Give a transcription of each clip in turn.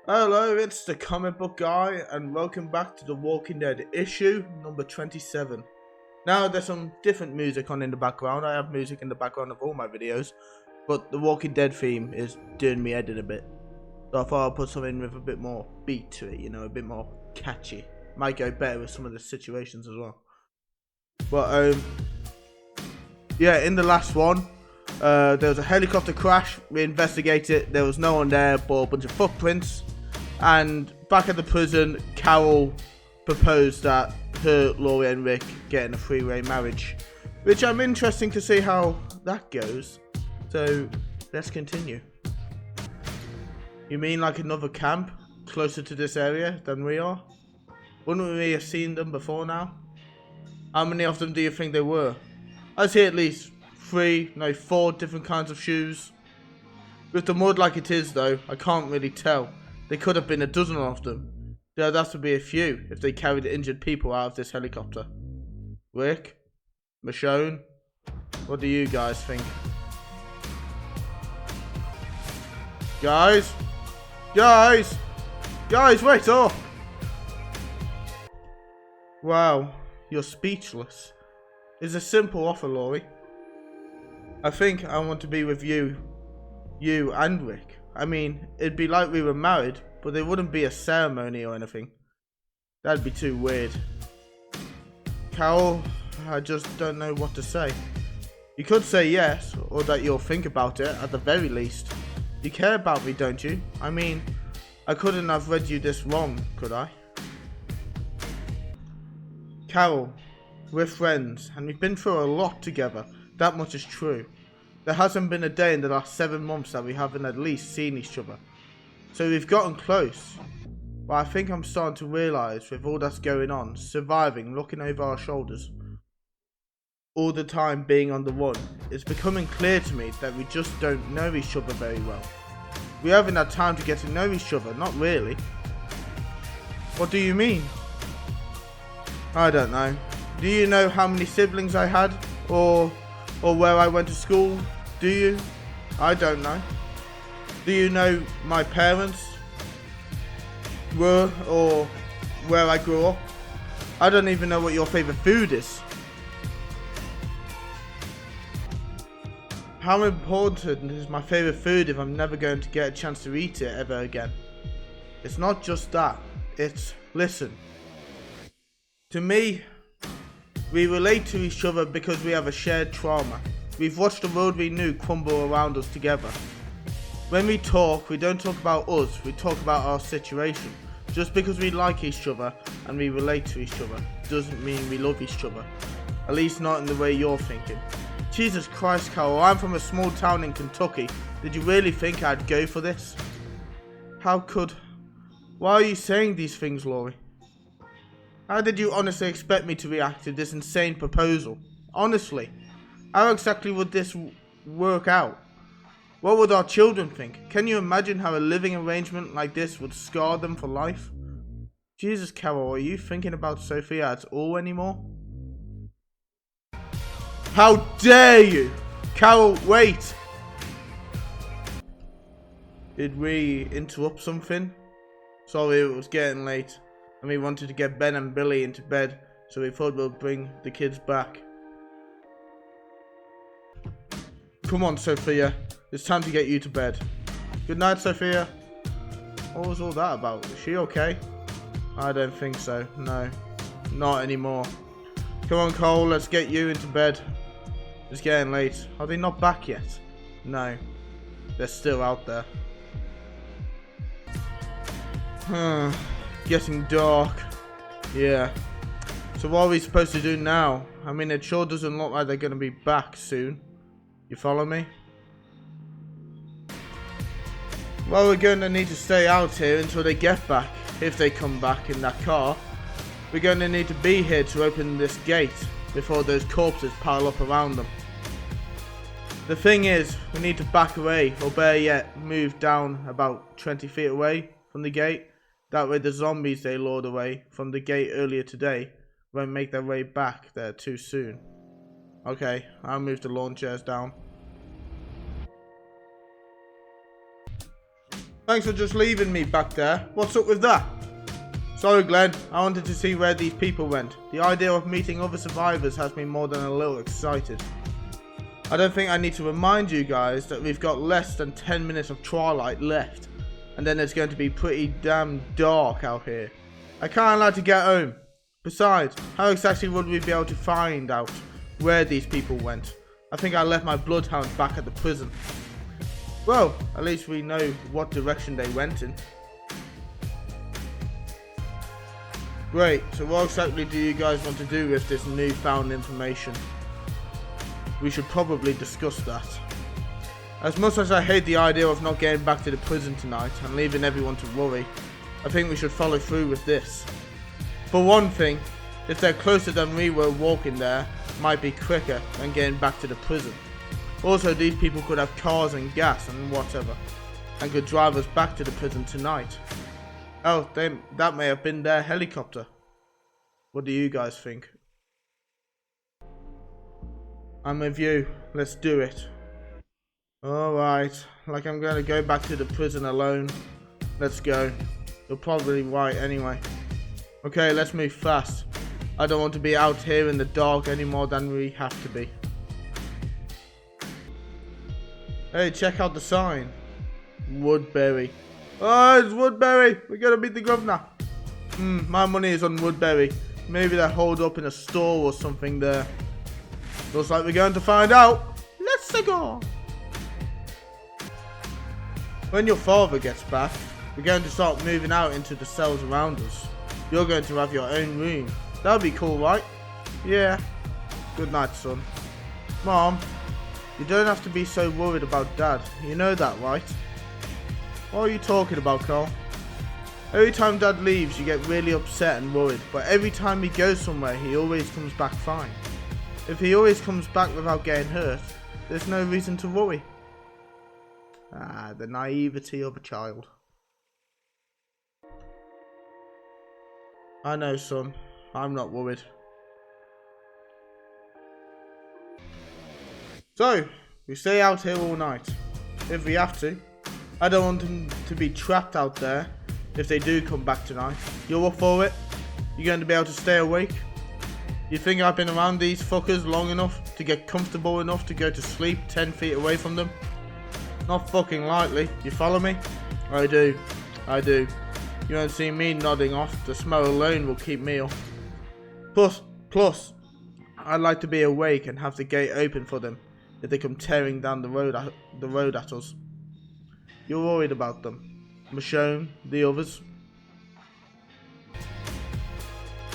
Hello, it's the comic book guy, and welcome back to The Walking Dead issue number 27. Now, there's some different music on in the background. I have music in the background of all my videos, but the Walking Dead theme is doing me head in a bit. So I thought I'll put something with a bit more beat to it, a bit more catchy. Might go better with some of the situations as well. But, yeah, in the last one, there was a helicopter crash. We investigated it. There was no one there, but a bunch of footprints. And back at the prison, Carol proposed that her, Laurie, and Rick get in a three-way marriage, which I'm interested to see how that goes. So let's continue. You mean like another camp closer to this area than we are? Wouldn't we have seen them before now? How many of them do you think there were? I see at least 4 different kinds of shoes. With the mud like it is though, I can't really tell. There could have been a dozen of them. There'd have to be a few if they carried injured people out of this helicopter. Rick? Michonne? What do you guys think? Guys? Guys, wait up! Wow, you're speechless. It's a simple offer, Laurie. I think I want to be with you and Rick. I mean, it'd be like we were married, but there wouldn't be a ceremony or anything. That'd be too weird. Carol, I just don't know what to say. You could say yes, or that you'll think about it at the very least. You care about me, don't you? I mean, I couldn't have read you this wrong, could I? Carol, we're friends, and we've been through a lot together. That much is true. There hasn't been a day in the last 7 months that we haven't at least seen each other. So we've gotten close. But I think I'm starting to realise, with all that's going on, surviving, looking over our shoulders, all the time being on the run, it's becoming clear to me that we just don't know each other very well. We haven't had time to get to know each other, not really. What do you mean? I don't know. Do you know how many siblings I had? Or where I went to school? Do you? I don't know. Do you know my parents were, or where I grew up? I don't even know what your favourite food is. How important is my favourite food if I'm never going to get a chance to eat it ever again? It's not just that. It's, listen. To me, we relate to each other because we have a shared trauma. We've watched the world we knew crumble around us together. When we talk, we don't talk about us, we talk about our situation. Just because we like each other and we relate to each other doesn't mean we love each other. At least not in the way you're thinking. Jesus Christ, Carol, I'm from a small town in Kentucky. Did you really think I'd go for this? Why are you saying these things, Laurie? How did you honestly expect me to react to this insane proposal? Honestly, how exactly would this work out? What would our children think? Can you imagine how a living arrangement like this would scar them for life? Jesus, Carol, are you thinking about Sophia at all anymore? How dare you! Carol, wait! Did we interrupt something? Sorry, it was getting late, and we wanted to get Ben and Billy into bed, so we thought we'd bring the kids back. Come on, Sophia. It's time to get you to bed. Good night, Sophia. What was all that about? Is she okay? I don't think so. No. Not anymore. Come on, Cole. Let's get you into bed. It's getting late. Are they not back yet? No. They're still out there. Getting dark. Yeah. So what are we supposed to do now? I mean, it sure doesn't look like they're going to be back soon. You follow me? Well, we're going to need to stay out here until they get back. If they come back in that car. We're going to need to be here to open this gate before those corpses pile up around them. The thing is, we need to back away, or better yet, move down about 20 feet away from the gate. That way the zombies they lured away from the gate earlier today won't make their way back there too soon. Okay, I'll move the lawn chairs down. Thanks for just leaving me back there. What's up with that? Sorry, Glenn. I wanted to see where these people went. The idea of meeting other survivors has me more than a little excited. I don't think I need to remind you guys that we've got less than 10 minutes of twilight left. And then it's going to be pretty damn dark out here. I can't like to get home. Besides, how exactly would we be able to find out where these people went? I think I left my bloodhound back at the prison. Well, at least we know what direction they went in. Great, so what exactly do you guys want to do with this newfound information? We should probably discuss that. As much as I hate the idea of not getting back to the prison tonight and leaving everyone to worry, I think we should follow through with this. For one thing, if they're closer than we were walking there, it might be quicker than getting back to the prison. Also, these people could have cars and gas and whatever, and could drive us back to the prison tonight. Oh, that may have been their helicopter. What do you guys think? I'm with you. Let's do it. Alright, like I'm gonna go back to the prison alone. Let's go. You're probably right anyway. Okay, let's move fast. I don't want to be out here in the dark any more than we have to be. Hey, check out the sign. Woodbury. Oh, it's Woodbury. We're gonna meet the governor. My money is on Woodbury. Maybe they're holed up in a store or something there. Looks like we're going to find out. Let's go. When your father gets back, we're going to start moving out into the cells around us. You're going to have your own room. That'll be cool, right? Yeah. Good night, son. Mom, you don't have to be so worried about Dad. You know that, right? What are you talking about, Carl? Every time Dad leaves, you get really upset and worried. But every time he goes somewhere, he always comes back fine. If he always comes back without getting hurt, there's no reason to worry. Ah, the naivety of a child. I know, son. I'm not worried. So, we stay out here all night. If we have to. I don't want them to be trapped out there if they do come back tonight. You're up for it? You going to be able to stay awake? You think I've been around these fuckers long enough to get comfortable enough to go to sleep 10 feet away from them? Not fucking likely. You follow me? I do. You won't see me nodding off. The smell alone will keep me up. Plus, I'd like to be awake and have the gate open for them if they come tearing down the road at us. You're worried about them. Michonne, the others.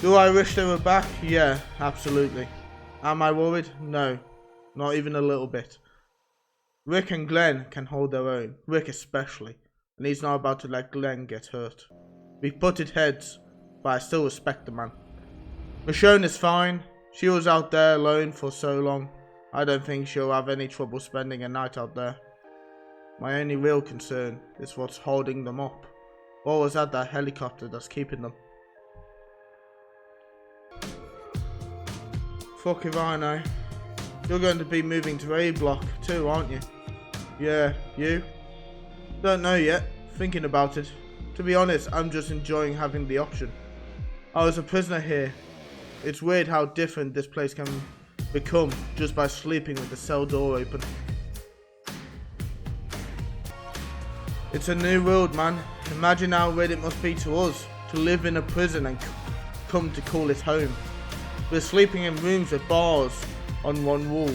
Do I wish they were back? Yeah, absolutely. Am I worried? No, not even a little bit. Rick and Glenn can hold their own, Rick especially, and he's not about to let Glenn get hurt. We've butted heads, but I still respect the man. Michonne is fine. She was out there alone for so long. I don't think she'll have any trouble spending a night out there. My only real concern is what's holding them up. Or was that helicopter that's keeping them? Fuck if I know. You're going to be moving to A block too, aren't you? Yeah, you? Don't know yet. Thinking about it. To be honest, I'm just enjoying having the option. I was a prisoner here. It's weird how different this place can become just by sleeping with the cell door open. It's a new world, man. Imagine how weird it must be to us to live in a prison and come to call it home. We're sleeping in rooms with bars on one wall.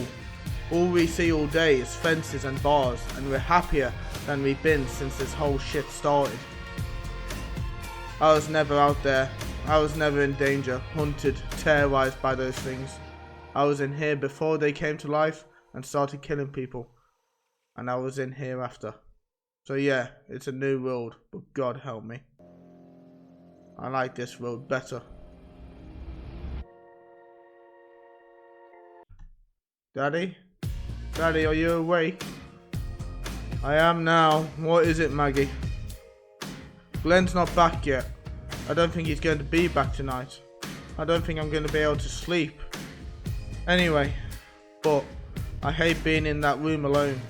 All we see all day is fences and bars, and we're happier than we've been since this whole shit started. I was never out there. I was never in danger, hunted, terrorized by those things. I was in here before they came to life and started killing people. And I was in here after. So yeah, it's a new world, but God help me. I like this world better. Daddy? Daddy, are you awake? I am now. What is it, Maggie? Glenn's not back yet. I don't think he's going to be back tonight. I don't think I'm going to be able to sleep. Anyway, but I hate being in that room alone.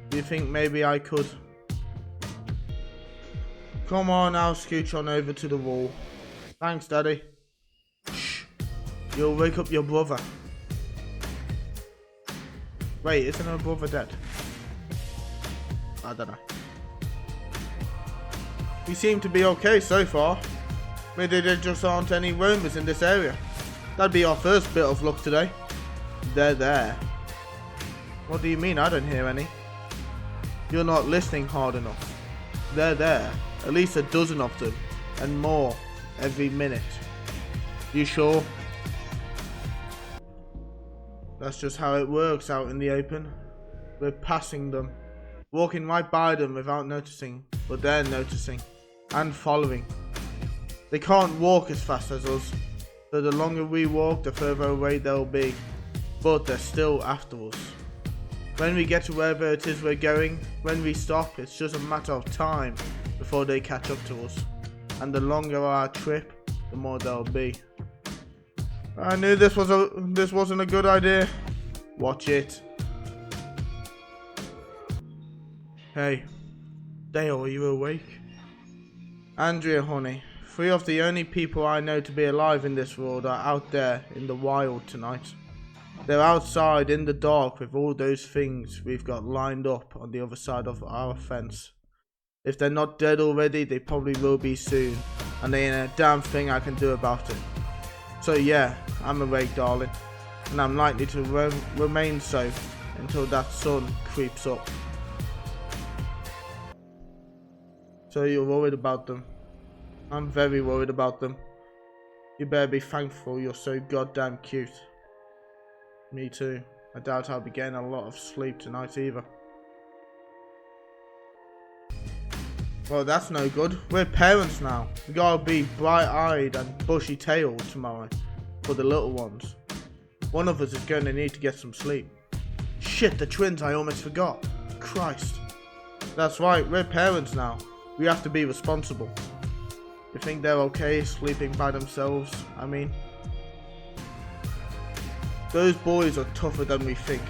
Do you think maybe I could? Come on, I'll scooch on over to the wall. Thanks, Daddy. Shh. You'll wake up your brother. Wait, isn't her brother dead? I don't know. We seem to be okay so far. Maybe there just aren't any roamers in this area. That'd be our first bit of luck today. They're there. What do you mean I don't hear any? You're not listening hard enough. They're there. At least a dozen of them. And more every minute. You sure? That's just how it works out in the open. We're passing them. Walking right by them without noticing. But they're noticing. And following. They can't walk as fast as us. So the longer we walk, the further away they'll be. But they're still after us. When we get to wherever it is we're going, when we stop, it's just a matter of time before they catch up to us. And the longer our trip, the more they'll be. I knew this wasn't a good idea. Watch it. Hey, Dale, are you awake? Andrea, honey, 3 of the only people I know to be alive in this world are out there in the wild tonight. They're outside in the dark with all those things we've got lined up on the other side of our fence. If they're not dead already, they probably will be soon, and there ain't a damn thing I can do about it. So yeah, I'm awake, darling, and I'm likely to remain so until that sun creeps up. So you're worried about them? I'm very worried about them. You better be thankful you're so goddamn cute. Me too. I doubt I'll be getting a lot of sleep tonight either. Well, that's no good. We're parents now. We gotta be bright-eyed and bushy-tailed tomorrow for the little ones. One of us is going to need to get some sleep. Shit, the twins, I almost forgot. Christ. That's right, we're parents now. We have to be responsible. You think they're okay sleeping by themselves, I mean? Those boys are tougher than we think.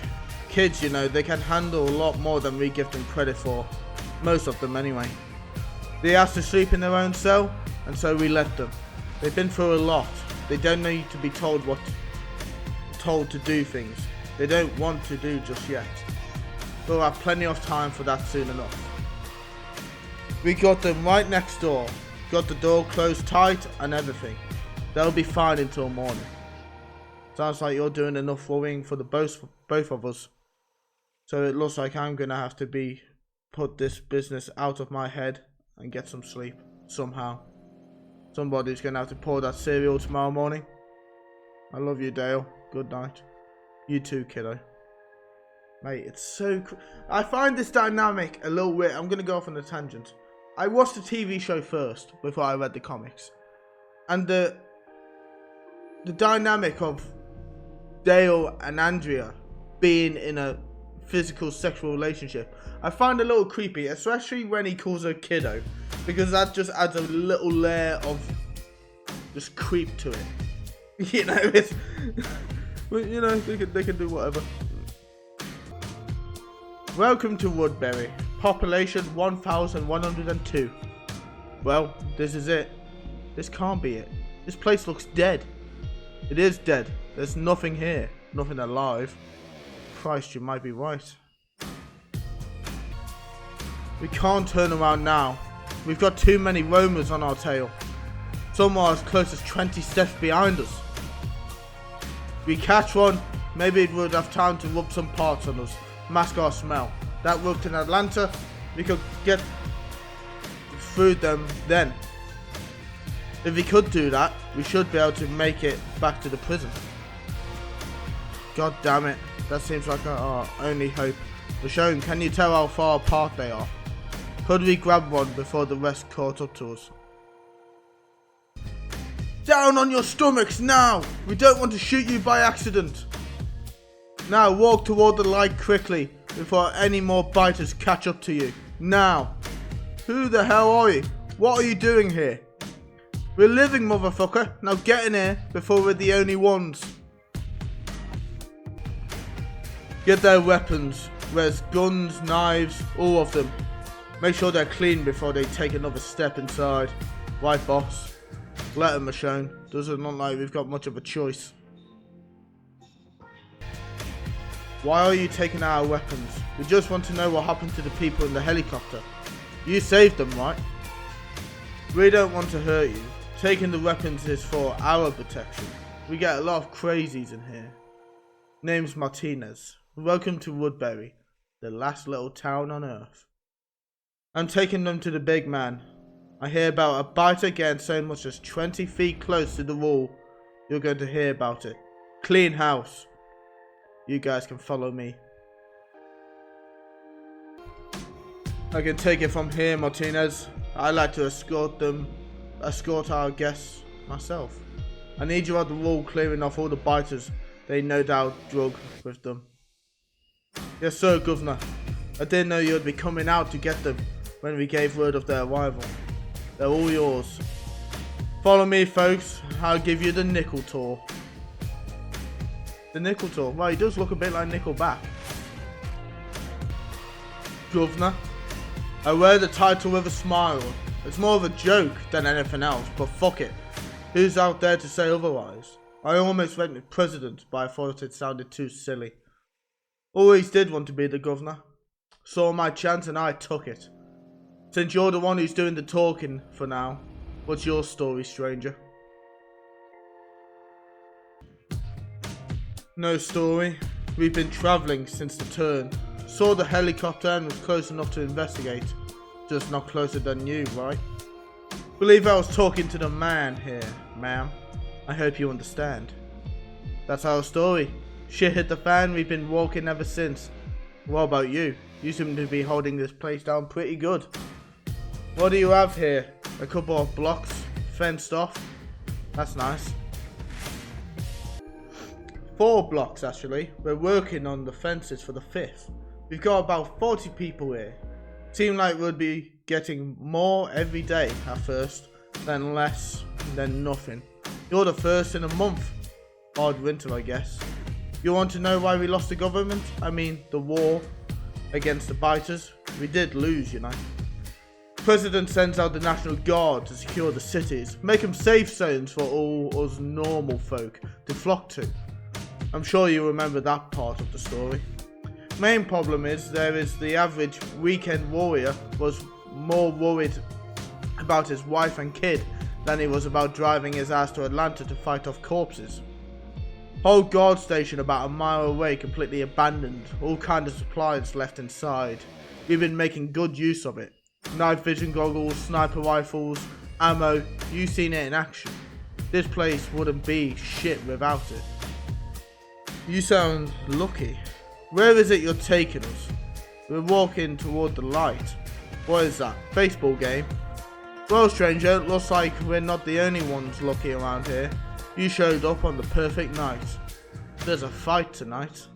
Kids, you know, they can handle a lot more than we give them credit for. Most of them anyway. They ask to sleep in their own cell, and so we let them. They've been through a lot. They don't need to be told to do things they don't want to do just yet. We'll have plenty of time for that soon enough. We got them right next door. Got the door closed tight and everything. They'll be fine until morning. Sounds like you're doing enough worrying for the both of us. So it looks like I'm gonna have to put this business out of my head and get some sleep somehow. Somebody's gonna have to pour that cereal tomorrow morning. I love you, Dale. Good night. You too, kiddo. Mate, it's so I find this dynamic a little weird. I'm gonna go off on a tangent. I watched the TV show first before I read the comics. And the dynamic of Dale and Andrea being in a physical sexual relationship, I find a little creepy, especially when he calls her kiddo, because that just adds a little layer of just creep to it. You know, it's you know, they can do whatever. Welcome to Woodbury. Population 1,102. Well, this is it. This can't be it. This place looks dead. It is dead. There's nothing here. Nothing alive. Christ, you might be right. We can't turn around now. We've got too many roamers on our tail. Some are as close as 20 steps behind us. We catch one, maybe it would have time to rub some parts on us. Mask our smell. That worked in Atlanta. We could get through them then. If we could do that, we should be able to make it back to the prison. God damn it. That seems like our only hope. Michonne, can you tell how far apart they are? Could we grab one before the rest caught up to us? Down on your stomachs now! We don't want to shoot you by accident. Now walk toward the light quickly before any more biters catch up to you. Now. Who the hell are you? What are you doing here? We're living, motherfucker. Now get in here before we're the only ones. Get their weapons. There's guns, knives, all of them. Make sure they're clean before they take another step inside. Right, boss? Let them, Michonne. Doesn't look like we've got much of a choice. Why are you taking our weapons? We just want to know what happened to the people in the helicopter. You saved them, right? We don't want to hurt you. Taking the weapons is for our protection. We get a lot of crazies in here. Name's Martinez. Welcome to Woodbury, the last little town on earth. I'm taking them to the big man. I hear about a biter getting so much as 20 feet close to the wall. You're going to hear about it. Clean house. You guys can follow me. I can take it from here, Martinez. I like to escort our guests myself. I need you at the wall clearing off all the biters they no doubt drug with them. Yes sir, Governor. I didn't know you'd be coming out to get them when we gave word of their arrival. They're all yours. Follow me, folks. I'll give you the nickel tour. The nickel tour? Well, he does look a bit like Nickelback. Governor? I wear the title with a smile. It's more of a joke than anything else, but fuck it. Who's out there to say otherwise? I almost went with president, but I thought it sounded too silly. Always did want to be the governor. Saw my chance and I took it. Since you're the one who's doing the talking for now, what's your story, stranger? No story. We've been travelling since the turn. Saw the helicopter and was close enough to investigate. Just not closer than you, right? Believe I was talking to the man here, ma'am. I hope you understand. That's our story. Shit hit the fan, we've been walking ever since. What about you? You seem to be holding this place down pretty good. What do you have here? A couple of blocks, fenced off. That's nice. 4 blocks actually. We're working on the fences for the 5th. We've got about 40 people here. Seemed like we'd be getting more every day at first, then less, then nothing. You're the first in a month. Odd winter, I guess. You want to know why we lost the government? I mean, the war against the biters. We did lose, you know. President sends out the National Guard to secure the cities, make them safe zones for all us normal folk to flock to. I'm sure you remember that part of the story. Main problem is the average weekend warrior was more worried about his wife and kid than he was about driving his ass to Atlanta to fight off corpses. Whole guard station about a mile away completely abandoned, all kind of supplies left inside. We've been making good use of it. Night vision goggles, sniper rifles, ammo, you've seen it in action. This place wouldn't be shit without it. You sound lucky. Where is it you're taking us? We're walking toward the light. What is that? Baseball game? Well, stranger, looks like we're not the only ones lucky around here. You showed up on the perfect night. There's a fight tonight.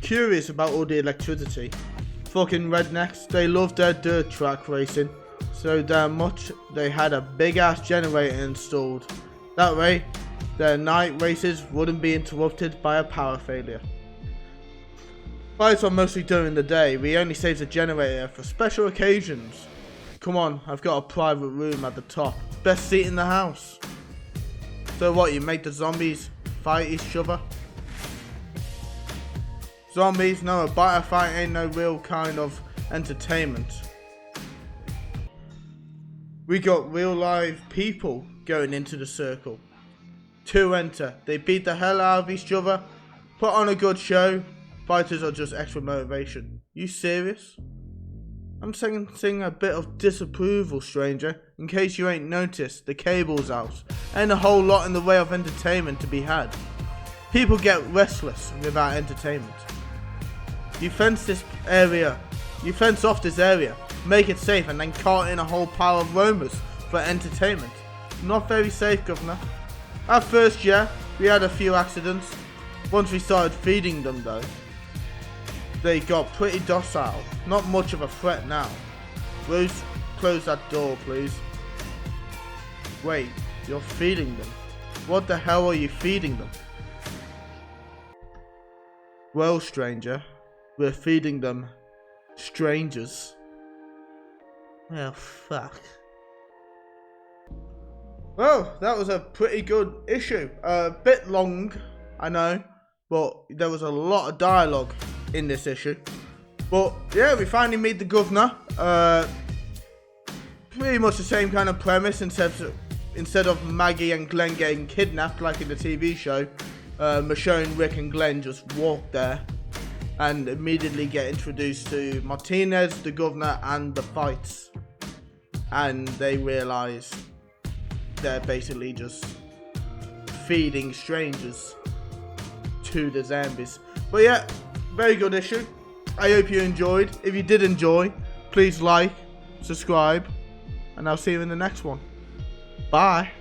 Curious about all the electricity. Fucking rednecks, they love their dirt track racing. So damn much they had a big ass generator installed. That way, their night races wouldn't be interrupted by a power failure. Fights are mostly during the day. We only save the generator for special occasions. Come on, I've got a private room at the top. Best seat in the house. So what, you make the zombies fight each other? Zombies? No, a biter fight ain't no real kind of entertainment. We got real live people going into the circle. 2 enter. They beat the hell out of each other. Put on a good show. Fighters are just extra motivation. You serious? I'm sensing a bit of disapproval, stranger. In case you ain't noticed, the cable's out. Ain't a whole lot in the way of entertainment to be had. People get restless without entertainment. You fence off this area, make it safe, and then cart in a whole pile of roamers for entertainment. Not very safe, Governor. At first, yeah, we had a few accidents. Once we started feeding them, though, they got pretty docile. Not much of a threat now. Rose, close that door, please. Wait, you're feeding them? What the hell are you feeding them? Well, stranger, we're feeding them strangers. Oh, fuck. Well, that was a pretty good issue. A bit long, I know, but there was a lot of dialogue in this issue. But yeah, we finally meet the governor. Pretty much the same kind of premise, instead of Maggie and Glenn getting kidnapped like in the TV show, Michonne, Rick and Glenn just walk there and immediately get introduced to Martinez, the governor, and the fights. And they realise they're basically just feeding strangers to the zombies. But yeah, very good issue. I hope you enjoyed. If you did enjoy, please like, subscribe, and I'll see you in the next one. Bye.